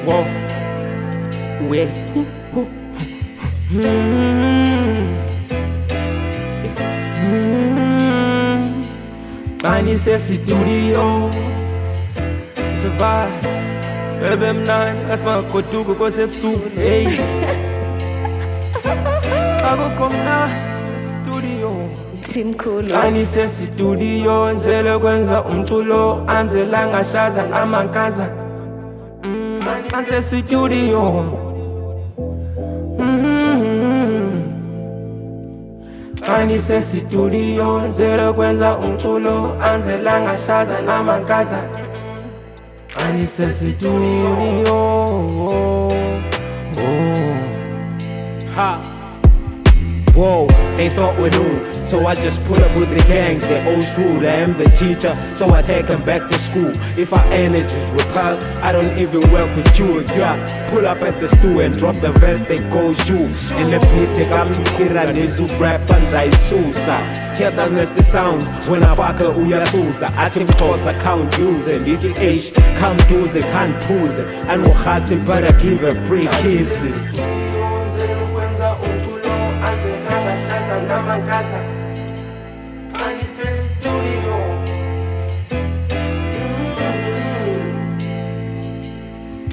Whoa, we. Tiny sassy studio, survive. Baby, mnani, that's my kotuko kwa sepsu. Hey, ako komna studio. Team Cool. Tiny sassy studio, nzele kwenza umculo, anzela ngashaza namankaza. Anse studio. Tiny sassy studio, nzele kwenza umculo, anzela ngashaza namankaza. Tiny sassy studio. Ha. Whoa, they thought we knew, so I just pull up with the gang. They're old school, I am the teacher, so I take them back to school. If our energies repel, I don't even work with you. Yeah, pull up at the stool and drop the verse, they go shoes. In the pit, take up to Kira, Nizu, rap, and Susa. Here's how nasty sounds when I fuck a Uya Susa. I take course, I can't use it. DDH, can't do it, can't pose it. And Wahasi, but I give her free kisses. Namankaza, Tiny sassy studio.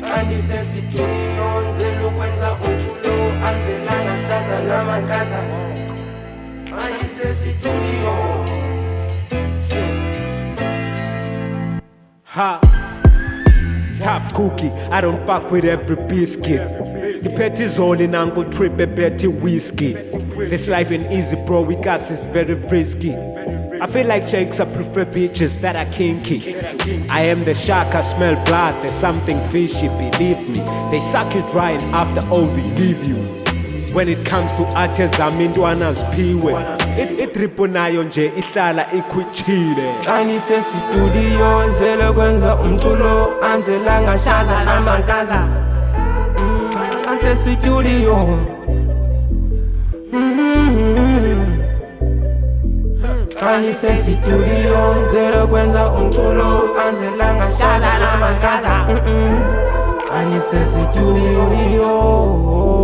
Tiny sassy studio, nzelo kwenza umculo, anzela ngashaza namankaza. Tiny sassy studio. Ha. Tough cookie, I don't fuck with every biscuit. The petty zone in Uncle Trip a petty whiskey. This life ain't easy, bro, we got this very risky. I feel like shakes, I prefer bitches that are kinky. I am the shark, I smell blood, there's something fishy, believe me. They suck you dry and after all they leave you. When it comes to artists, I'm into Anna's piwe. Itripo nayo nje, ihlala ikwichile. Tiny sassy studio, nzele kwenza umculo, anzela ngashaza namankaza. Anse studio. Tiny sassy studio, nzele kwenza umculo, anzela ngashaza namankaza. Tiny sassy studio.